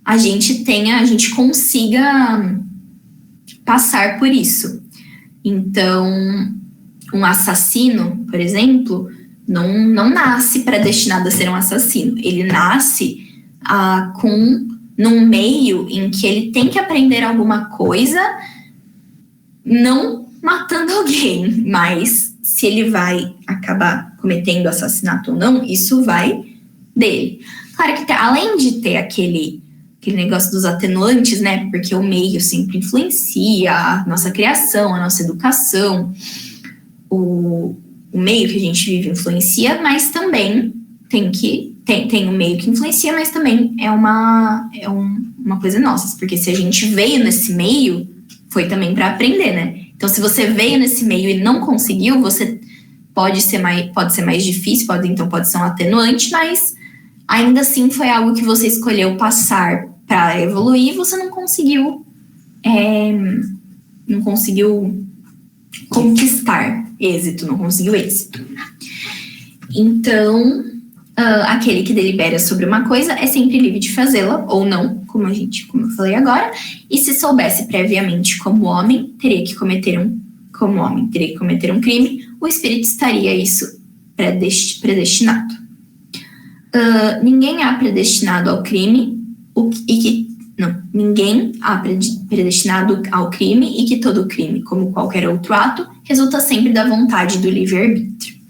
a gente consiga passar por isso. Então, um assassino, por exemplo, não nasce predestinado a ser um assassino. Ele nasce num meio em que ele tem que aprender alguma coisa, não matando alguém, mas se ele vai acabar cometendo assassinato ou não, isso vai dele. Claro que além de ter aquele negócio dos atenuantes, né, porque o meio sempre influencia a nossa criação, a nossa educação, o meio que a gente vive influencia, mas também tem um meio que influencia, mas também é uma coisa nossa, porque se a gente veio nesse meio, foi também para aprender, né? Então, se você veio nesse meio e não conseguiu, você pode ser mais difícil, pode ser um atenuante, mas ainda assim foi algo que você escolheu passar para evoluir, você não conseguiu conquistar êxito, não conseguiu êxito. Então, aquele que delibera sobre uma coisa é sempre livre de fazê-la ou não, como eu falei agora, e se soubesse previamente como homem teria que cometer um crime, o espírito estaria isso predestinado. Ninguém há predestinado ao crime, ninguém há predestinado ao crime e que todo crime, como qualquer outro ato, resulta sempre da vontade do livre-arbítrio.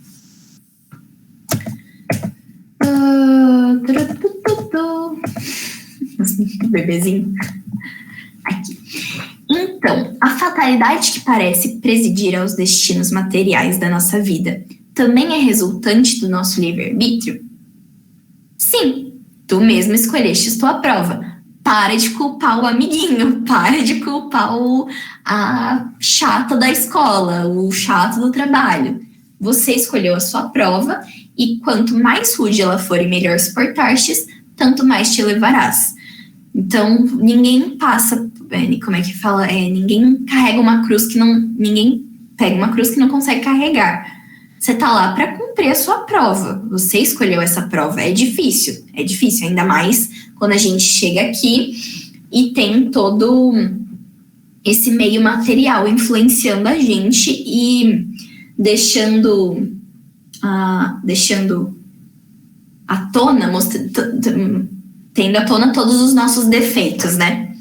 Bebezinho. Aqui. Então, a fatalidade que parece presidir aos destinos materiais da nossa vida também é resultante do nosso livre-arbítrio? Sim, tu mesmo escolheste tua prova. Para de culpar o amiguinho, para de culpar a chata da escola, o chato do trabalho. Você escolheu a sua prova e quanto mais rude ela for e melhor suportastes, tanto mais te levarás. Então, ninguém passa, como é que fala? Ninguém carrega uma cruz que não... Ninguém pega uma cruz que não consegue carregar. Você tá lá para cumprir a sua prova. Você escolheu essa prova. É difícil, ainda mais quando a gente chega aqui e tem todo esse meio material influenciando a gente e deixando à tona, tendo à tona todos os nossos defeitos, né?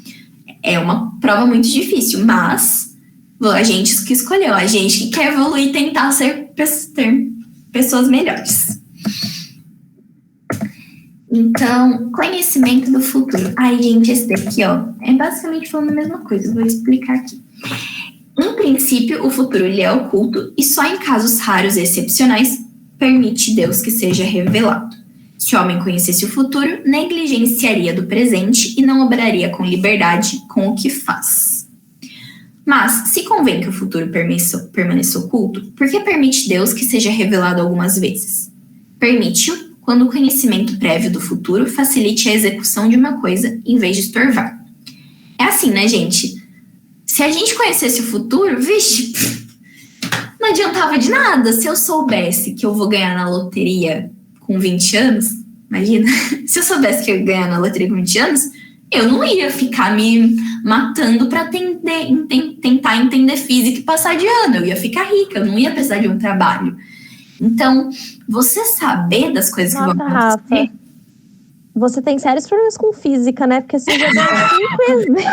É uma prova muito difícil, mas a gente que escolheu, a gente que quer evoluir e tentar ter pessoas melhores. Então, conhecimento do futuro. Ai, gente, esse daqui, ó, é basicamente falando a mesma coisa. Vou explicar aqui. Em princípio, o futuro ele é oculto e só em casos raros e excepcionais permite Deus que seja revelado. Se o homem conhecesse o futuro, negligenciaria do presente e não obraria com liberdade com o que faz. Mas, se convém que o futuro permaneça oculto, por que permite Deus que seja revelado algumas vezes? Permite-o quando o conhecimento prévio do futuro facilite a execução de uma coisa em vez de estorvar. É assim, né, gente? Se a gente conhecesse o futuro, vixe, não adiantava de nada. Se eu soubesse que eu vou ganhar na loteria com 20 anos, imagina, se eu soubesse que eu ia ganhar na loteria com 20 anos, eu não ia ficar me matando para tentar entender física e passar de ano. Eu ia ficar rica, eu não ia precisar de um trabalho. Então, você saber das coisas que vão acontecer... Rafa, você tem sérios problemas com física, né? Porque você já deu 5 exemplos.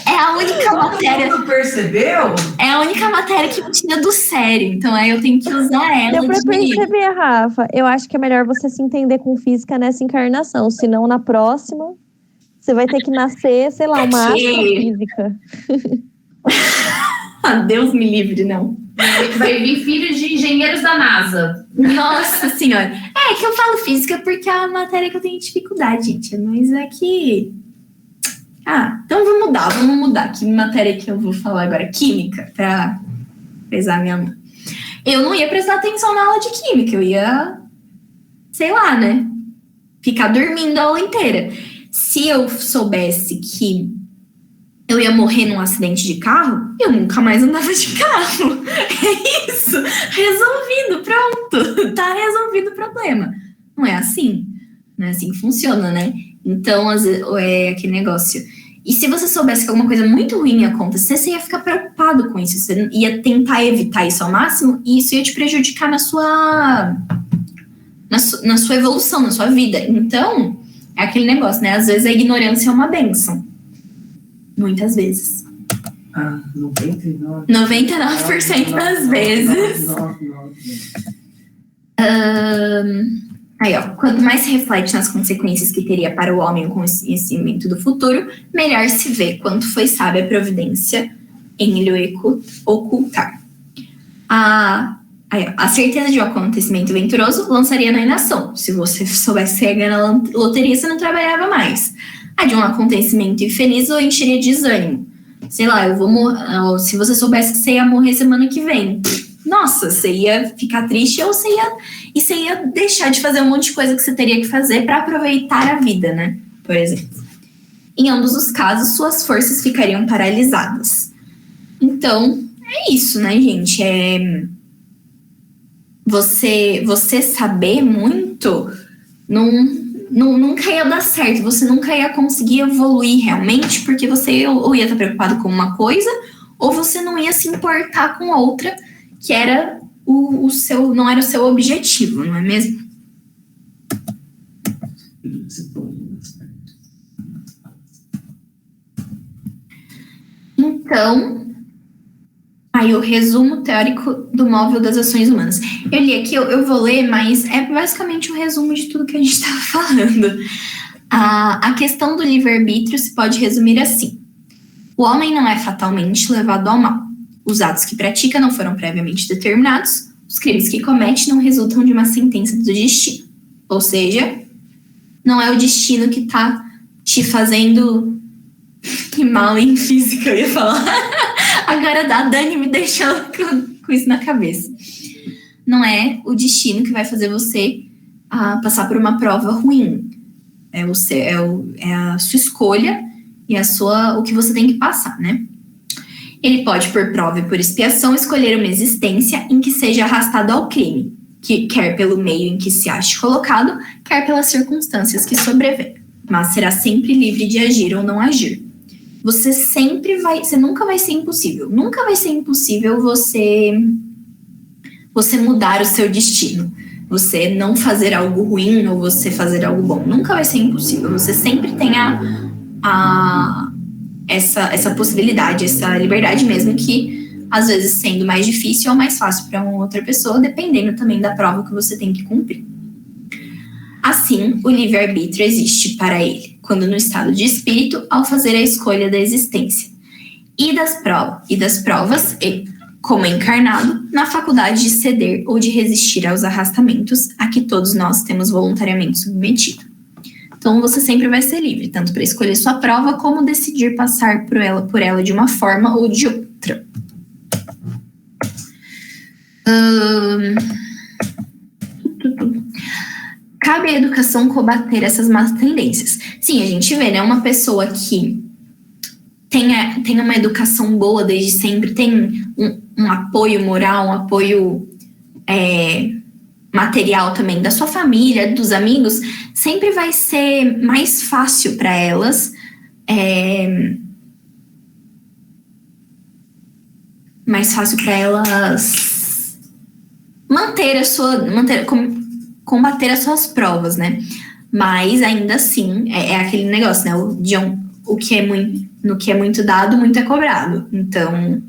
É a única matéria... Tu percebeu? É a única matéria que me tira do sério. Então, aí eu tenho que usar ela. Deu pra perceber, Rafa. Eu acho que é melhor você se entender com física nessa encarnação. Senão, na próxima, você vai ter que nascer, sei lá, uma astrofísica. Deus me livre, não. Vai vir filho de engenheiros da NASA. Nossa senhora. É que eu falo física porque é uma matéria que eu tenho dificuldade, gente. Mas é que... então vamos mudar. Que matéria que eu vou falar agora? Química, pra pesar minha mão. Eu não ia prestar atenção na aula de química. Eu ia, sei lá, né? Ficar dormindo a aula inteira. Se eu soubesse que eu ia morrer num acidente de carro, eu nunca mais andava de carro. É isso. Resolvido, pronto. Tá resolvido o problema. Não é assim. Não é assim que funciona, né? Então, é aquele negócio. E se você soubesse que alguma coisa muito ruim ia acontecer, você ia ficar preocupado com isso. Você ia tentar evitar isso ao máximo e isso ia te prejudicar na sua evolução, na sua vida. Então, é aquele negócio, né? Às vezes a ignorância é uma bênção. Muitas vezes. 99%. 99% das vezes. Aí, ó. Quanto mais se reflete nas consequências que teria para o homem o conhecimento do futuro, melhor se vê quanto foi sábia a providência em lhe ocultar. A certeza de um acontecimento venturoso lançaria na inação. Se você soubesse que ia ganhar na loteria, você não trabalhava mais. A de um acontecimento infeliz ou encheria de desânimo. Sei lá, eu vou morrer. Se você soubesse que você ia morrer semana que vem, nossa, você ia ficar triste ou você ia deixar de fazer um monte de coisa que você teria que fazer para aproveitar a vida, né? Por exemplo. Em ambos os casos, suas forças ficariam paralisadas. Então, é isso, né, gente? Você saber muito nunca ia dar certo, você nunca ia conseguir evoluir realmente, porque você ou ia estar preocupado com uma coisa, ou você não ia se importar com outra, que era não era o seu objetivo, não é mesmo? Então, aí o resumo teórico do móvel das ações humanas. Eu li aqui, eu vou ler, mas é basicamente um resumo de tudo que a gente estava falando. A questão do livre-arbítrio se pode resumir assim. O homem não é fatalmente levado ao mal. Os atos que pratica não foram previamente determinados. Os crimes que comete não resultam de uma sentença do destino. Ou seja, não é o destino que está te fazendo... Que mal em física, eu ia falar. Agora a Dani me deixou com isso na cabeça. Não é o destino que vai fazer você passar por uma prova ruim. É a sua escolha e o que você tem que passar, né? Ele pode, por prova e por expiação, escolher uma existência em que seja arrastado ao crime, quer pelo meio em que se ache colocado, quer pelas circunstâncias que sobrevêm. Mas será sempre livre de agir ou não agir. Você nunca vai ser impossível. Nunca vai ser impossível você mudar o seu destino. Você não fazer algo ruim ou você fazer algo bom. Nunca vai ser impossível. Você sempre tem essa possibilidade, essa liberdade mesmo que, às vezes, sendo mais difícil ou mais fácil para uma outra pessoa, dependendo também da prova que você tem que cumprir. Assim, o livre-arbítrio existe para ele, quando no estado de espírito, ao fazer a escolha da existência. E das provas, como encarnado, na faculdade de ceder ou de resistir aos arrastamentos a que todos nós temos voluntariamente submetido. Então, você sempre vai ser livre, tanto para escolher sua prova, como decidir passar por ela de uma forma ou de outra. Cabe à educação combater essas más tendências. Sim, a gente vê, né? Uma pessoa que tem uma educação boa desde sempre, tem um apoio moral, um apoio material também da sua família, dos amigos, sempre vai ser mais fácil para elas combater as suas provas, né? Mas ainda assim é aquele negócio, né? No que é muito dado, muito é cobrado. Então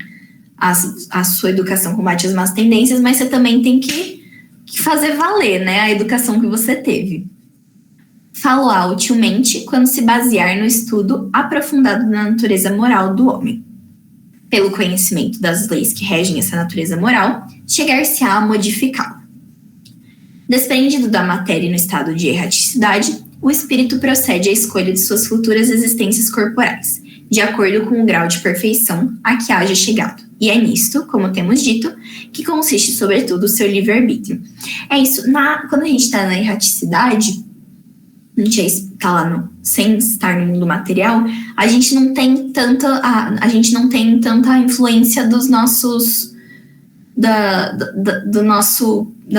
a sua educação combate as más tendências, mas você também tem que fazer valer, né, a educação que você teve. Falo-a utilmente quando se basear no estudo aprofundado da natureza moral do homem. Pelo conhecimento das leis que regem essa natureza moral, chegar-se-á a modificá-la. Desprendido da matéria no estado de erraticidade, o espírito procede à escolha de suas futuras existências corporais, de acordo com o grau de perfeição a que haja chegado. E é nisto, como temos dito, que consiste, sobretudo, o seu livre-arbítrio. É isso, quando a gente está na erraticidade, a gente está lá sem estar no mundo material, a gente não tem tanta influência dos nossos... da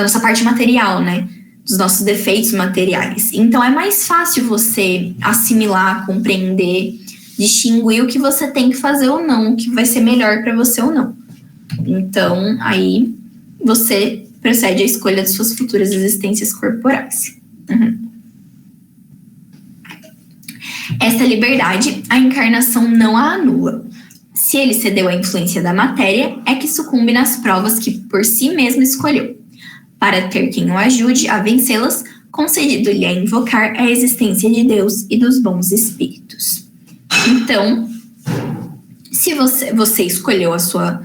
nossa parte material, né? Dos nossos defeitos materiais. Então, é mais fácil você assimilar, compreender, distinguir o que você tem que fazer ou não, o que vai ser melhor para você ou não. Então, aí você procede à escolha de suas futuras existências corporais. Esta liberdade, a encarnação não a anula. Se ele cedeu à influência da matéria, é que sucumbe nas provas que por si mesmo escolheu. Para ter quem o ajude a vencê-las, concedido-lhe a invocar a existência de Deus e dos bons espíritos. Então, se você escolheu a sua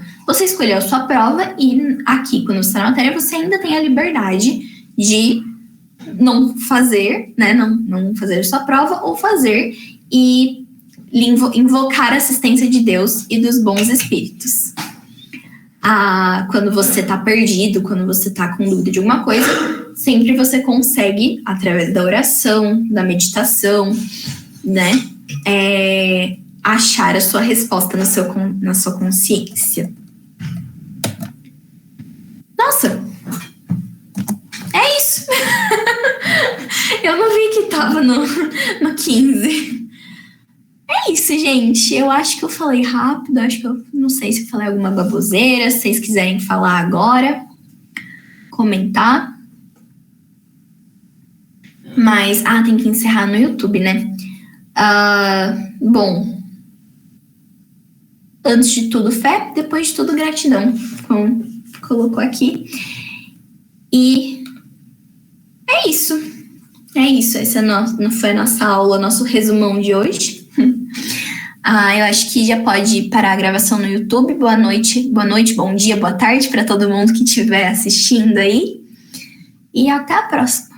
prova, e aqui, quando você está na matéria, você ainda tem a liberdade de não fazer, né, não fazer a sua prova, ou fazer e invocar a assistência de Deus e dos bons espíritos. Quando você está perdido, quando você está com dúvida de alguma coisa, sempre você consegue, através da oração, da meditação, né, achar a sua resposta na sua consciência. Nossa! É isso! Eu não vi que tava no 15. É isso, gente. Eu acho que eu falei rápido. Acho que eu não sei se eu falei alguma baboseira. Se vocês quiserem falar agora, comentar. Mas, tem que encerrar no YouTube, né? Bom. Antes de tudo, fé. Depois de tudo, gratidão. Então, colocou aqui. E é isso. É isso. Essa não foi a nossa aula, nosso resumão de hoje. Eu acho que já pode parar a gravação no YouTube. Boa noite, bom dia, boa tarde para todo mundo que estiver assistindo aí. E até a próxima.